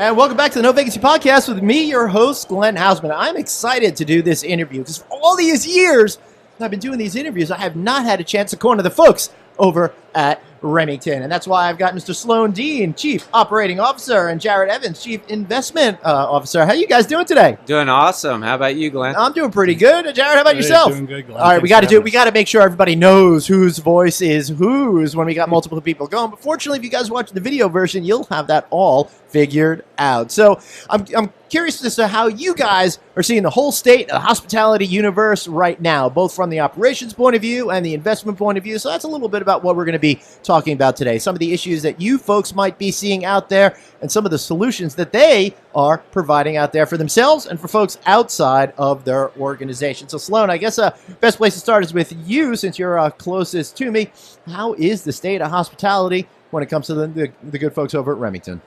And welcome back to the No Vacancy Podcast with me, your host, Glenn Hausman. I'm excited to do this interview because for all these years I've been doing these interviews, I have not had a chance to corner the folks over at Remington. And that's why I've got Mr. Sloan Dean, Chief Operating Officer, and Jarrad Evans, Chief Investment Officer. How you guys doing today? Doing awesome. How about you, Glenn? I'm doing pretty good. Jarrad, how about yourself? Doing good, Glenn. All right, we got to make sure everybody knows whose voice is whose when we got multiple people going. But fortunately, if you guys watch the video version, you'll have that all figured out. So I'm curious as to how you guys are seeing the whole state of the hospitality universe right now, both from the operations point of view and the investment point of view. So that's a little bit about what we're going to be talking about today. Some of the issues that you folks might be seeing out there and some of the solutions that they are providing out there for themselves and for folks outside of their organization. So Sloan, I guess best place to start is with you since you're closest to me. How is the state of hospitality when it comes to the good folks over at Remington?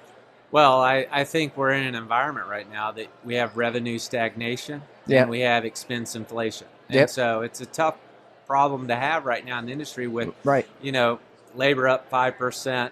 Well, I think we're in an environment right now that we have revenue stagnation and we have expense inflation. And so it's a tough problem to have right now in the industry with, labor up 5%,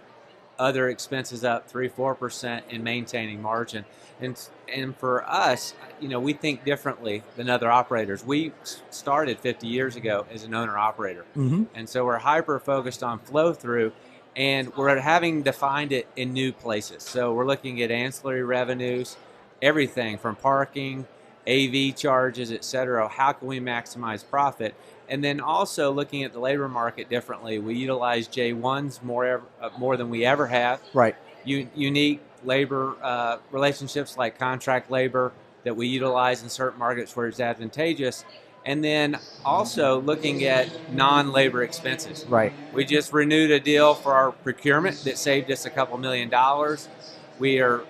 other expenses up 3-4% and maintaining margin. And for us, we think differently than other operators. We started 50 years ago as an owner-operator. Mm-hmm. And so we're hyper-focused on flow-through. And we're having to find it in new places. So we're looking at ancillary revenues, everything from parking, AV charges, et cetera. How can we maximize profit? And then also looking at the labor market differently. We utilize J1s more than we ever have. Right. Unique labor relationships like contract labor that we utilize in certain markets where it's advantageous. And then also looking at non-labor expenses. Right. We just renewed a deal for our procurement that saved us a couple $1 million. We are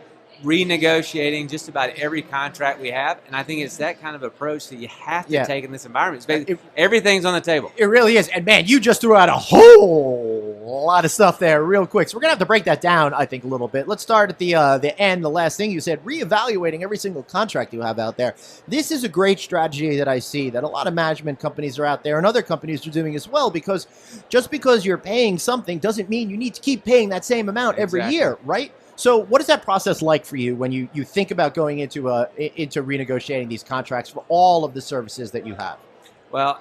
renegotiating just about every contract we have, and I think it's that kind of approach that you have to take in this environment. Everything's on the table. It really is. And man, you just threw out a whole lot of stuff there real quick. So we're going to have to break that down, I think, a little bit. Let's start at the end, the last thing you said, reevaluating every single contract you have out there. This is a great strategy that I see that a lot of management companies are out there and other companies are doing as well, because just because you're paying something doesn't mean you need to keep paying that same amount every year, right? So what is that process like for you when you think about going into renegotiating these contracts for all of the services that you have? Well,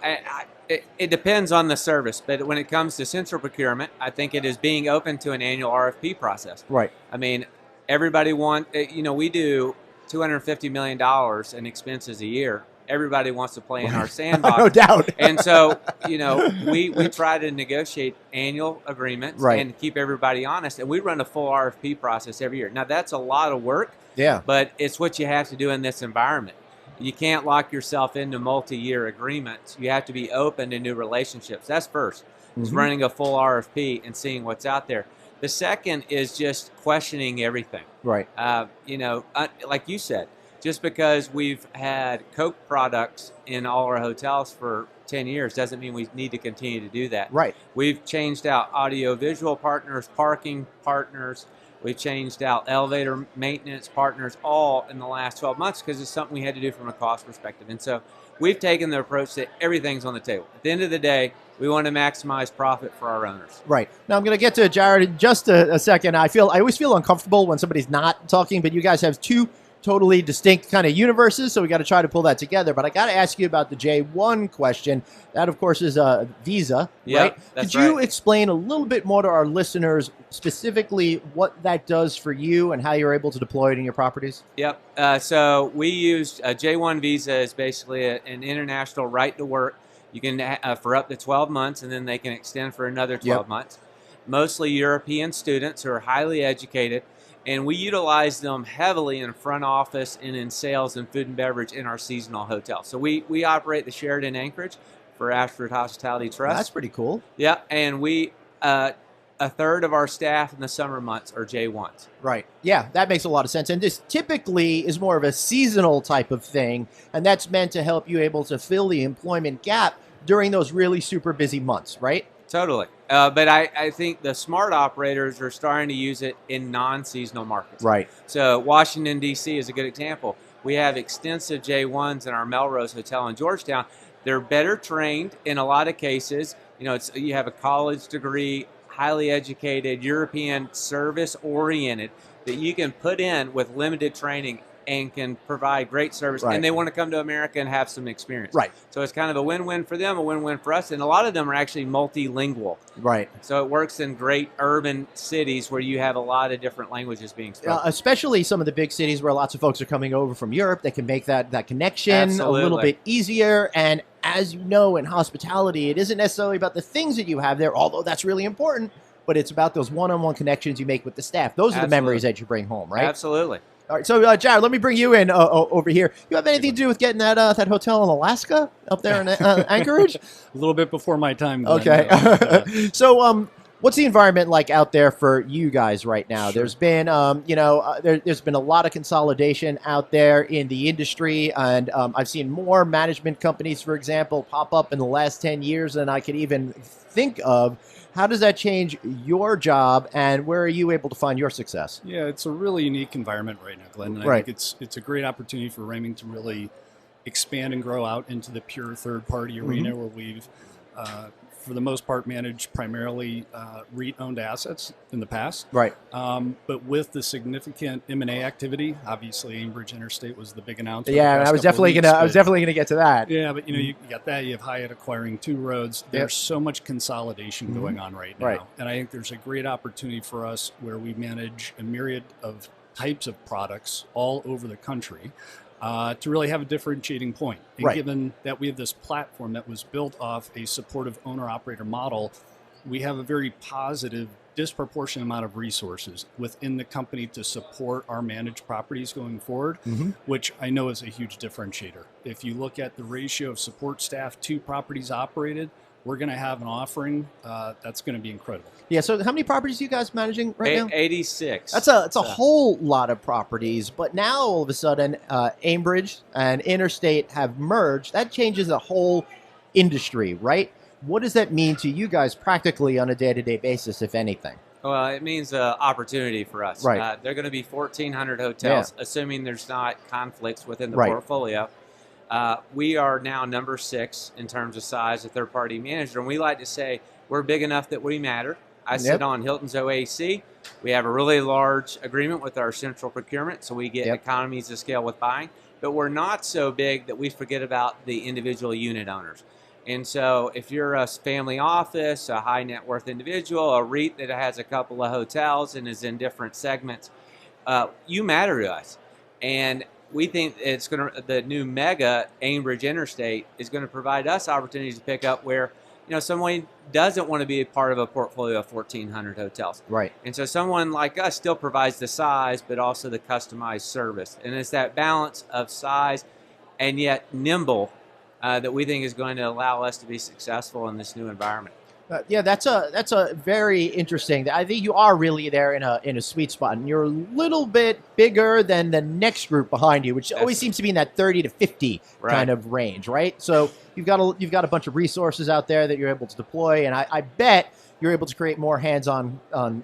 it depends on the service, but when it comes to central procurement, I think it is being open to an annual RFP process. Right. I mean, everybody we do $250 million in expenses a year. Everybody wants to play in our sandbox. No doubt. And so, we try to negotiate annual agreements and keep everybody honest. And we run a full RFP process every year. Now, that's a lot of work. Yeah. But it's what you have to do in this environment. You can't lock yourself into multi-year agreements. You have to be open to new relationships. That's first. Mm-hmm. It's running a full RFP and seeing what's out there. The second is just questioning everything. Right. Like you said, just because we've had Coke products in all our hotels for 10 years doesn't mean we need to continue to do that. Right. We've changed out audio-visual partners, parking partners. We've changed out elevator maintenance partners all in the last 12 months because it's something we had to do from a cost perspective. And so we've taken the approach that everything's on the table. At the end of the day, we want to maximize profit for our owners. Right. Now I'm going to get to Jarrad in just a second. I always feel uncomfortable when somebody's not talking, but you guys have two totally distinct kind of universes, so we got to try to pull that together. But I got to ask you about the J1 question. That, of course, is a visa, right? Could you explain a little bit more to our listeners specifically what that does for you and how you're able to deploy it in your properties? Yep. So we used a J1 visa is basically an international right to work. You can for up to 12 months, and then they can extend for another 12 months. Mostly European students who are highly educated. And we utilize them heavily in front office and in sales and food and beverage in our seasonal hotels. So we operate the Sheraton Anchorage for Ashford Hospitality Trust. That's pretty cool. Yeah, and we a third of our staff in the summer months are J1s. Right. Yeah, that makes a lot of sense. And this typically is more of a seasonal type of thing, and that's meant to help you able to fill the employment gap during those really super busy months, right? Totally. But I think the smart operators are starting to use it in non-seasonal markets. Right. So Washington, D.C. is a good example. We have extensive J1s in our Melrose Hotel in Georgetown. They're better trained in a lot of cases. You have a college degree, highly educated, European, service-oriented, that you can put in with limited training and can provide great service, and they want to come to America and have some experience. Right. So it's kind of a win-win for them, a win-win for us, and a lot of them are actually multilingual. Right. So it works in great urban cities where you have a lot of different languages being spoken. Especially some of the big cities where lots of folks are coming over from Europe, they can make that connection Absolutely. a little bit easier. And as you know, in hospitality, it isn't necessarily about the things that you have there, although that's really important, but it's about those one-on-one connections you make with the staff. Those are the memories that you bring home, right? Absolutely. All right, so Jarrad, let me bring you in over here. You have anything to do with getting that hotel in Alaska up there in Anchorage? A little bit before my time. Glenn, okay. So what's the environment like out there for you guys right now? Sure. There's been, there's been a lot of consolidation out there in the industry, and I've seen more management companies, for example, pop up in the last 10 years than I could even think of. How does that change your job, and where are you able to find your success? Yeah, it's a really unique environment right now, Glenn. And I think it's a great opportunity for Remington to really expand and grow out into the pure third-party arena where we've, for the most part, managed primarily REIT-owned assets in the past. Right. But with the significant M&A activity, obviously Ambridge Interstate was the big announcement. Yeah, I was definitely gonna get to that. Yeah, but you got that. You have Hyatt acquiring 2 roads. There's so much consolidation going on right now, and I think there's a great opportunity for us where we manage a myriad of types of products all over the country. To really have a differentiating point. And given that we have this platform that was built off a supportive owner-operator model, we have a very positive, disproportionate amount of resources within the company to support our managed properties going forward, which I know is a huge differentiator. If you look at the ratio of support staff to properties operated, we're going to have an offering that's going to be incredible. Yeah, so how many properties are you guys managing right now? 86. That's a whole lot of properties, but now all of a sudden Ambridge and Interstate have merged. That changes the whole industry, right? What does that mean to you guys practically on a day-to-day basis, if anything? Well, it means opportunity for us. Right. They're going to be 1,400 hotels, assuming there's not conflicts within the portfolio. We are now number 6 in terms of size, a third-party manager, and we like to say we're big enough that we matter. I sit on Hilton's OAC. We have a really large agreement with our central procurement, so we get economies of scale with buying. But we're not so big that we forget about the individual unit owners. And so if you're a family office, a high net worth individual, a REIT that has a couple of hotels and is in different segments, you matter to us. And we think the new mega Ambridge Interstate is going to provide us opportunities to pick up where someone doesn't want to be a part of a portfolio of 1,400 hotels. Right. And so someone like us still provides the size, but also the customized service. And it's that balance of size and yet nimble that we think is going to allow us to be successful in this new environment. Yeah, that's a very interesting. I think you are really there in a sweet spot, and you're a little bit bigger than the next group behind you, which always seems to be in that 30 to 50 kind of range, right? So you've got a bunch of resources out there that you're able to deploy, and I bet you're able to create more hands-on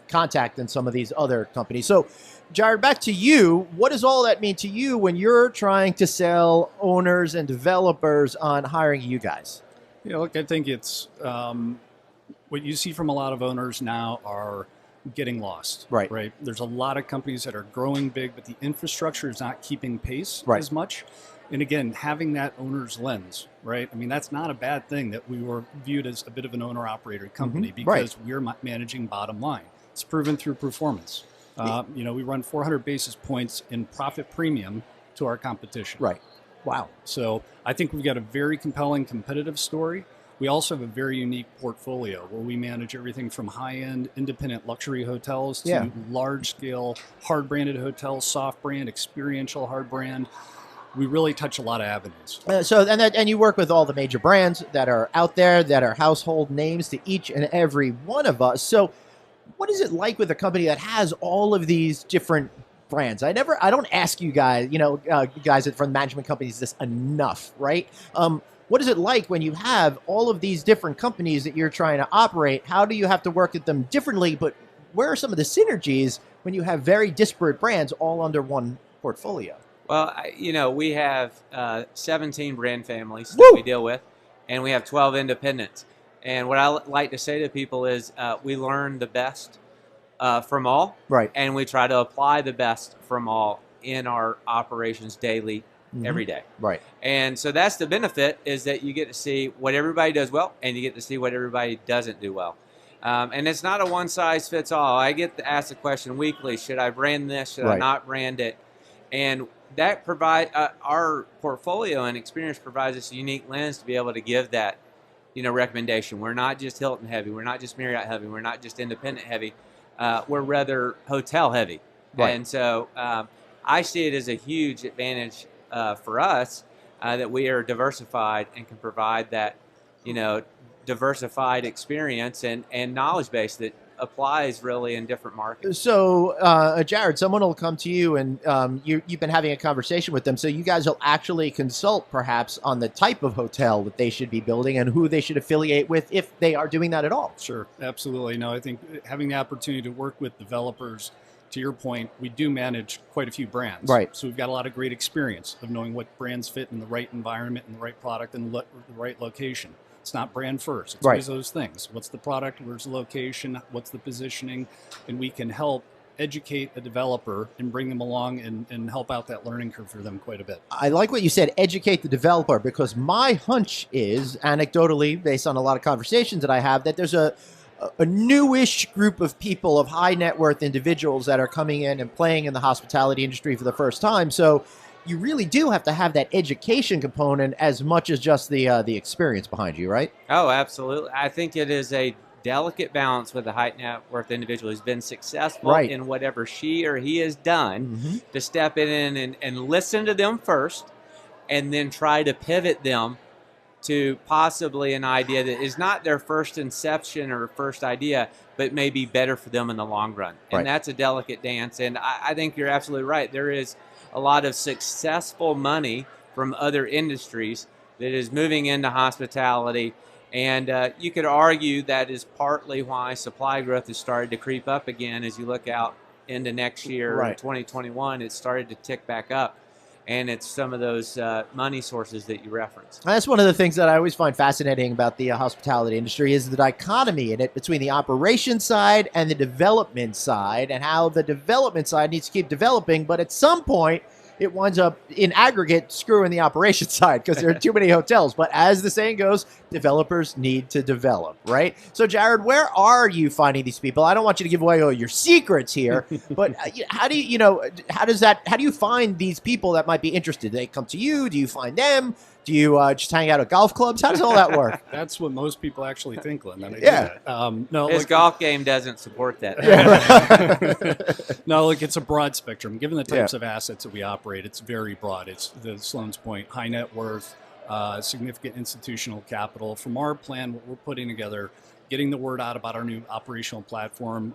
contact than some of these other companies. So, Jarrad, back to you. What does all that mean to you when you're trying to sell owners and developers on hiring you guys? Yeah, look, I think it's what you see from a lot of owners now are getting lost. Right. There's a lot of companies that are growing big, but the infrastructure is not keeping pace as much. And again, having that owner's lens, right? I mean, that's not a bad thing that we were viewed as a bit of an owner-operated company because we're managing bottom line. It's proven through performance. We run 400 basis points in profit premium to our competition. Right. Wow. So I think we've got a very compelling competitive story. We also have a very unique portfolio where we manage everything from high-end independent luxury hotels to large-scale hard-branded hotels, soft brand, experiential hard brand. We really touch a lot of avenues. And you work with all the major brands that are out there that are household names to each and every one of us. So what is it like with a company that has all of these different brands? I don't ask you guys, guys from management companies this enough, right? What is it like when you have all of these different companies that you're trying to operate? How do you have to work at them differently? But where are some of the synergies when you have very disparate brands all under one portfolio? Well, we have 17 brand families that we deal with, and we have 12 independents. And what I like to say to people is we learn the best from all, right, and we try to apply the best from all in our operations daily, every day. Right. And so that's the benefit, is that you get to see what everybody does well, and you get to see what everybody doesn't do well. And it's not a one-size-fits-all. I get asked the question weekly, should I brand this? Should I not brand it? And that provide our portfolio and experience provides us a unique lens to be able to give that, recommendation. We're not just Hilton heavy. We're not just Marriott heavy. We're not just independent heavy. We're rather hotel heavy. Right. And so I see it as a huge advantage for us that we are diversified and can provide that, diversified experience and knowledge base that applies really in different markets. So, Jarrad, someone will come to you and you've been having a conversation with them. So you guys will actually consult perhaps on the type of hotel that they should be building and who they should affiliate with, if they are doing that at all. Sure. Absolutely. No, I think having the opportunity to work with developers, to your point, we do manage quite a few brands. Right. So we've got a lot of great experience of knowing what brands fit in the right environment and the right product and the right location. It's not brand first. It's always those things. What's the product? Where's the location? What's the positioning? And we can help educate a developer and bring them along and help out that learning curve for them quite a bit. I like what you said, educate the developer, because my hunch is, anecdotally, based on a lot of conversations that I have, that there's a newish group of people, of high net worth individuals that are coming in and playing in the hospitality industry for the first time. So you really do have to have that education component as much as just the experience behind you, right? Oh, absolutely. I think it is a delicate balance with a high net worth individual who's been successful in whatever she or he has done, to step in and listen to them first, and then try to pivot them to possibly an idea that is not their first inception or first idea, but may be better for them in the long run. And that's a delicate dance. And I think you're absolutely right. There is a lot of successful money from other industries that is moving into hospitality. And you could argue that is partly why supply growth has started to creep up again. As you look out into next year, in 2021, it started to tick back up. And it's some of those money sources that you referenced. That's one of the things that I always find fascinating about the hospitality industry, is the dichotomy in it between the operation side and the development side, and how the development side needs to keep developing, but at some point it winds up in aggregate screwing the operation side because there are too many hotels. But as the saying goes, developers need to develop, right? So Jarrad, where are you finding these people? I don't want you to give away all your secrets here, but how do how do you find these people that might be interested? Do they come to you? Do you find them? Do you just hang out at golf clubs? How does all that work? That's what most people actually think, Lynn. No, his golf game doesn't support that. No, look, it's a broad spectrum. Given the types of assets that we operate, it's very broad. It's, the Sloan's point, high net worth, significant institutional capital. From our plan, what we're putting together, getting the word out about our new operational platform,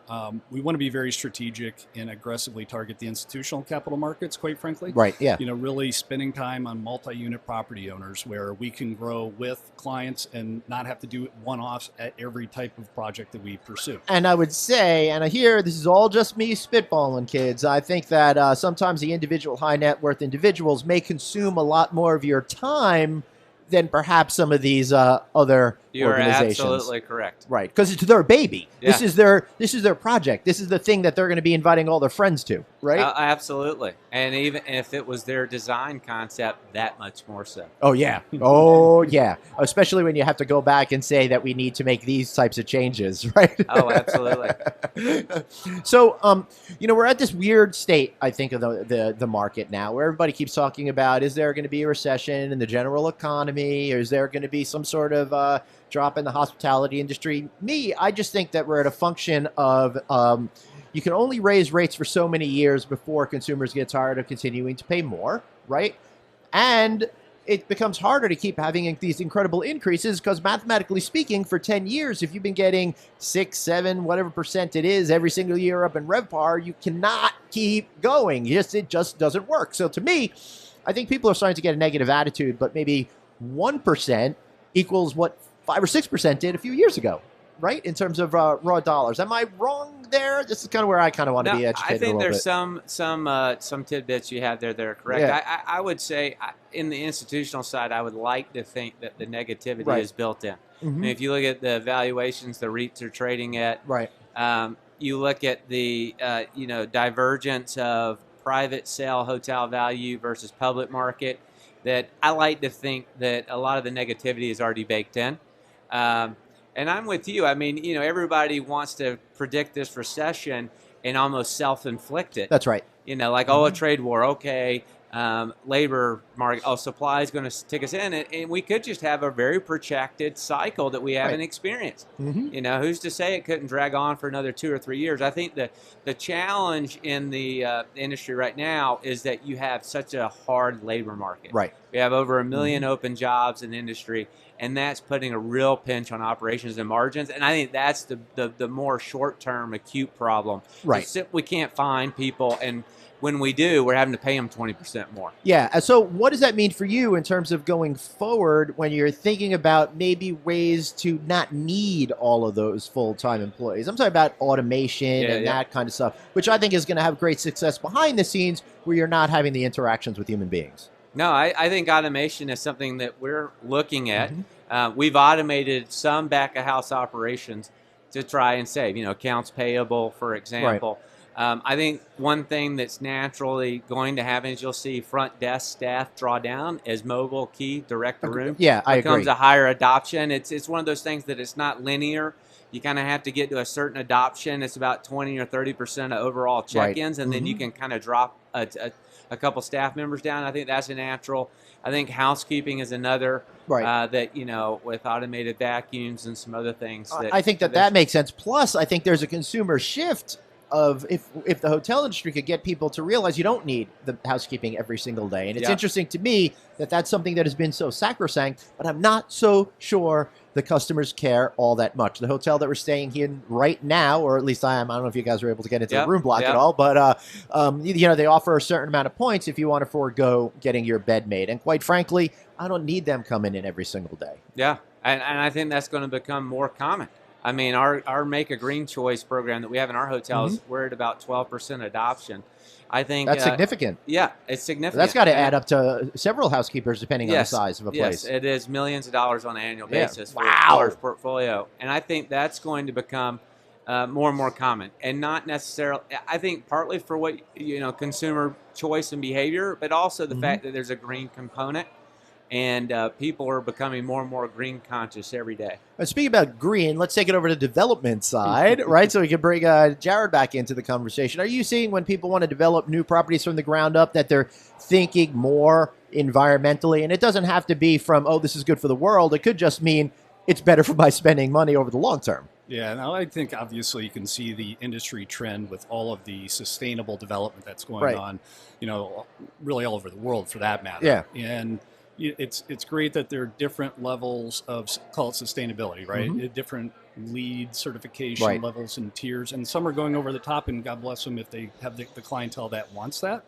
we want to be very strategic and aggressively target the institutional capital markets, quite frankly. Right, yeah. Really spending time on multi-unit property owners where we can grow with clients and not have to do one-offs at every type of project that we pursue. And I would say, and I hear this is all just me spitballing, kids, I think that sometimes the individual high net worth individuals may consume a lot more of your time than perhaps some of these other organizations. You're absolutely correct. Right, because it's their baby. Yeah. This is their project. This is the thing that they're going to be inviting all their friends to, right? Absolutely. And even if it was their design concept, that much more so. Oh, yeah. Oh, yeah. Especially when you have to go back and say that we need to make these types of changes, right? Oh, absolutely. So, we're at this weird state, I think, of the market now, where everybody keeps talking about, is there going to be a recession in the general economy, or is there going to be some sort of drop in the hospitality industry? I just think that we're at a function of you can only raise rates for so many years before consumers get tired of continuing to pay more, right? And it becomes harder to keep having these incredible increases because mathematically speaking, for 10 years, if you've been getting 6, 7, whatever percent it is every single year up in RevPAR, you cannot keep going. It just doesn't work. So to me, I think people are starting to get a negative attitude, but maybe 1% equals what 5 or 6% did a few years ago. right, in terms of raw dollars. Am I wrong there? This is kind of where I kind of want to be educated. I think a there's bit. some tidbits you have there that are correct. Yeah. I would say in the institutional side, I would like to think that the negativity is built in. I mean, if you look at the valuations the REITs are trading at, you look at the divergence of private sale hotel value versus public market, that I like to think that a lot of the negativity is already baked in. And I'm with you. I mean, everybody wants to predict this recession and almost self-inflict it. That's right. Like, a trade war, okay, labor market, supply is going to take us in. And we could just have a very protracted cycle that we haven't experienced. Who's to say it couldn't drag on for another 2 or 3 years? I think the challenge in the industry right now is that you have such a hard labor market. Right. We have over 1 million open jobs in the industry, and that's putting a real pinch on operations and margins. And I think that's the more short-term acute problem. Right. We can't find people, and when we do, we're having to pay them 20% more. Yeah. So what does that mean for you in terms of going forward when you're thinking about maybe ways to not need all of those full-time employees? I'm talking about automation and that kind of stuff, which I think is going to have great success behind the scenes where you're not having the interactions with human beings. No, I think automation is something that we're looking at. We've automated some back-of-house operations to try and save, accounts payable, for example. I think one thing that's naturally going to happen is you'll see front desk staff draw down as mobile key direct to room. Yeah, I agree. Becomes a higher adoption. It's one of those things that it's not linear. You kind of have to get to a certain adoption. It's about 20 or 30% of overall check-ins, and then you can kind of drop a couple staff members down. I think that's a natural. I think housekeeping is another that, with automated vacuums and some other things. I think that makes sense. Plus, I think there's a consumer shift of if the hotel industry could get people to realize you don't need the housekeeping every single day. And it's interesting to me that that's something that has been so sacrosanct, but I'm not so sure the customers care all that much. The hotel that we're staying in right now, or at least I am, I don't know if you guys are able to get into the room block at all, but they offer a certain amount of points if you want to forego getting your bed made. And quite frankly, I don't need them coming in every single day. Yeah, and I think that's going to become more common. I mean, our Make a Green Choice program that we have in our hotels, we're at about 12% adoption. I think that's significant. Yeah, it's significant. That's got to add up to several housekeepers, depending on the size of a place. Yes, it is millions of dollars on an annual basis for a large portfolio, and I think that's going to become more and more common, and not necessarily. I think partly for what consumer choice and behavior, but also the fact that there's a green component. And people are becoming more and more green conscious every day. And speaking about green, let's take it over to the development side, right? So we can bring Jarrad back into the conversation. Are you seeing when people want to develop new properties from the ground up that they're thinking more environmentally? And it doesn't have to be from, this is good for the world. It could just mean it's better for my spending money over the long term. Yeah, now I think obviously you can see the industry trend with all of the sustainable development that's going on, really all over the world for that matter. Yeah. And it's great that there are different levels of, call it sustainability, right? Different LEED certification levels and tiers, and some are going over the top, and God bless them if they have the clientele that wants that.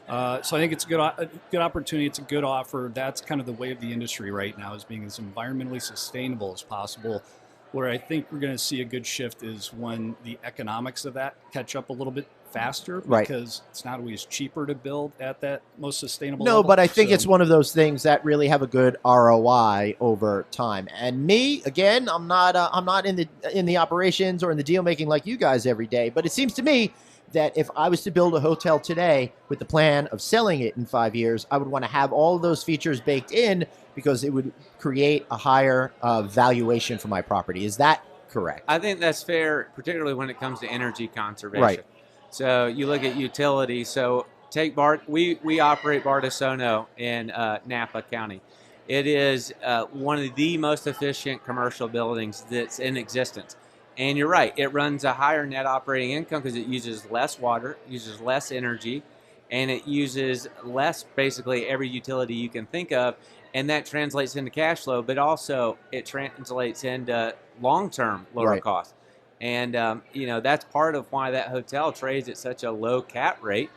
So I think it's a good opportunity. It's a good offer. That's kind of the way of the industry right now, is being as environmentally sustainable as possible. Where I think we're going to see a good shift is when the economics of that catch up a little bit faster, because it's not always cheaper to build at that most sustainable level. But I think it's one of those things that really have a good ROI over time. And me, again, I'm not in the operations or in the deal making like you guys every day, but it seems to me that if I was to build a hotel today with the plan of selling it in 5 years, I would want to have all of those features baked in, because it would create a higher valuation for my property. Is that correct? I think that's fair, particularly when it comes to energy conservation. Right. So you look at utilities. So take we operate Bardessono in Napa County. It is one of the most efficient commercial buildings that's in existence. And you're right, it runs a higher net operating income because it uses less water, uses less energy, and it uses less, basically every utility you can think of. And that translates into cash flow, but also it translates into long-term lower costs. And, that's part of why that hotel trades at such a low cap rate,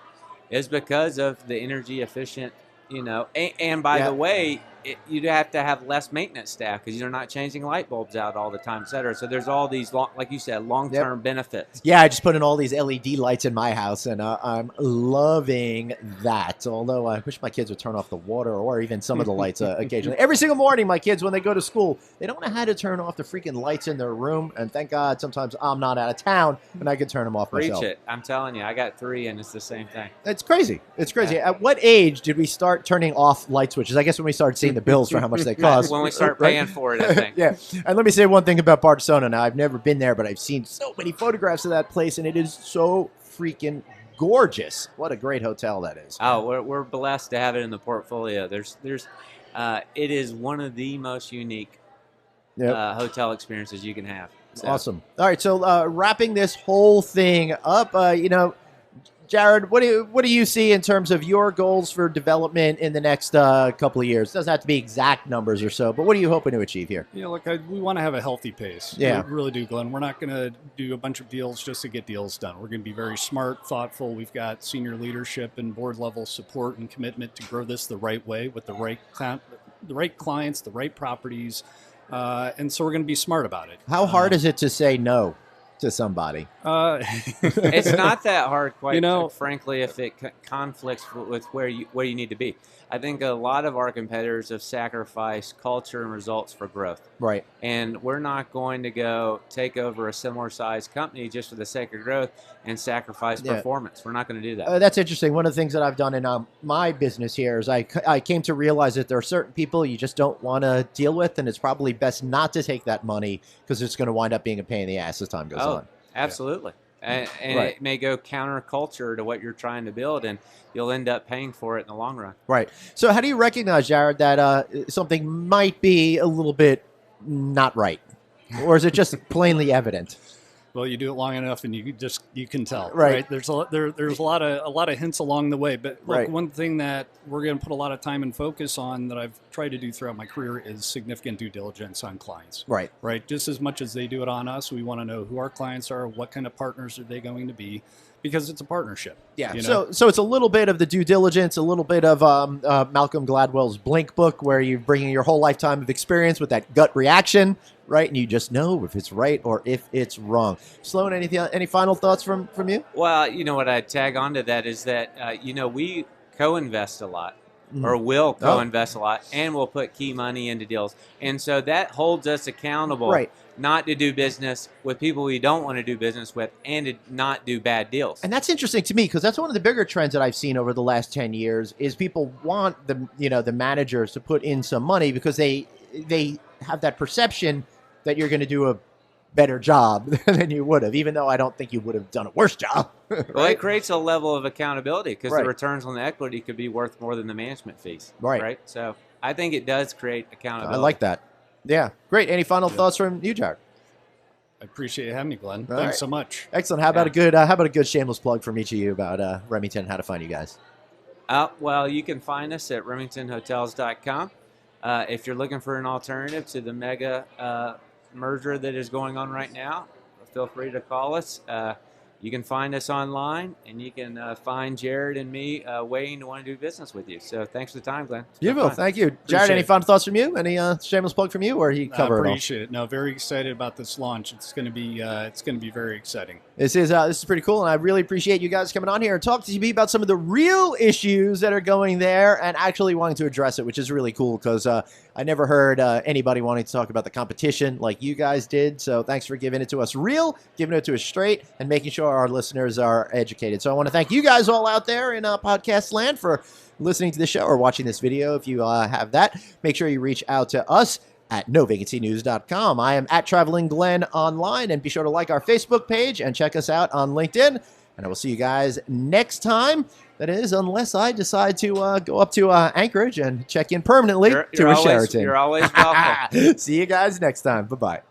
is because of the energy efficient, and by the way, you'd have to have less maintenance staff because you're not changing light bulbs out all the time, et cetera. So there's all these, like you said, long-term benefits. Yeah, I just put in all these LED lights in my house, and I'm loving that. Although I wish my kids would turn off the water or even some of the lights occasionally. Every single morning, my kids, when they go to school, they don't know how to turn off the freaking lights in their room. And thank God sometimes I'm not out of town and I can turn them off myself. Preach it. I'm telling you, I got 3, and it's the same thing. It's crazy. It's crazy. At what age did we start turning off light switches? I guess when we started seeing the bills for how much they cost. When we start paying for it, I think. Yeah. And let me say one thing about Barcelona. Now, I've never been there, but I've seen so many photographs of that place, and it is so freaking gorgeous. What a great hotel that is. Oh, we're blessed to have it in the portfolio. It is one of the most unique hotel experiences you can have. So. Awesome. All right, so wrapping this whole thing up, Jarrad, what do you see in terms of your goals for development in the next couple of years? It doesn't have to be exact numbers or so, but what are you hoping to achieve here? Yeah, look, we want to have a healthy pace. Yeah. We really do, Glenn. We're not going to do a bunch of deals just to get deals done. We're going to be very smart, thoughtful. We've got senior leadership and board level support and commitment to grow this the right way with the right clients, the right properties. And so we're going to be smart about it. How hard is it to say no to somebody? It's not that hard, quite frankly, if it conflicts with where you need to be. I think a lot of our competitors have sacrificed culture and results for growth. Right. And we're not going to go take over a similar sized company just for the sake of growth and sacrifice performance. We're not going to do that. That's interesting. One of the things that I've done in my business here is I came to realize that there are certain people you just don't want to deal with, and it's probably best not to take that money because it's going to wind up being a pain in the ass as time goes on. Absolutely. And it may go counterculture to what you're trying to build, and you'll end up paying for it in the long run. Right. So how do you recognize, Jarrad, that something might be a little bit not right? Or is it just plainly evident? Well, you do it long enough, and you can tell. Right. There's a lot of hints along the way. But look, one thing that we're going to put a lot of time and focus on that I've tried to do throughout my career is significant due diligence on clients. Right. Right. Just as much as they do it on us, we want to know who our clients are, what kind of partners are they going to be, because it's a partnership. Yeah. So it's a little bit of the due diligence, a little bit of Malcolm Gladwell's Blink book, where you're bringing your whole lifetime of experience with that gut reaction. Right, and you just know if it's right or if it's wrong. Sloan, any final thoughts from you? Well, what I'd tag on to that is that, we co-invest a lot, or will co-invest a lot, and we'll put key money into deals. And so that holds us accountable not to do business with people we don't want to do business with and to not do bad deals. And that's interesting to me because that's one of the bigger trends that I've seen over the last 10 years is people want the managers to put in some money because they have that perception that you're going to do a better job than you would have, even though I don't think you would have done a worse job. Right? Well, it creates a level of accountability because the returns on the equity could be worth more than the management fees. Right. So I think it does create accountability. I like that. Yeah. Great. Any final thoughts from you, Jarrad? I appreciate you having me, Glenn. Thanks so much. Excellent. How about a good shameless plug from each of you about Remington, how to find you guys? Well, you can find us at remingtonhotels.com. If you're looking for an alternative to the mega merger that is going on right now, feel free to call us. You can find us online, and you can find Jarrad and me waiting to want to do business with you. So thanks for the time, Glenn. You will. Thank you. Jarrad, any final thoughts from you? Any shameless plug from you, or he covered it all? I appreciate it. No, very excited about this launch. It's going to be very exciting. This is pretty cool, and I really appreciate you guys coming on here and talking to me about some of the real issues that are going there and actually wanting to address it, which is really cool because I never heard anybody wanting to talk about the competition like you guys did. So thanks for giving it to us real, giving it to us straight, and making sure our listeners are educated. So I want to thank you guys all out there in podcast land for listening to the show or watching this video. If you have that, make sure you reach out to us at novacancynews.com. I am at Traveling Glenn online, and be sure to like our Facebook page and check us out on LinkedIn. And I will see you guys next time. That is, unless I decide to go up to Anchorage and check in permanently to a Sheraton. You're always welcome. See you guys next time. Bye-bye.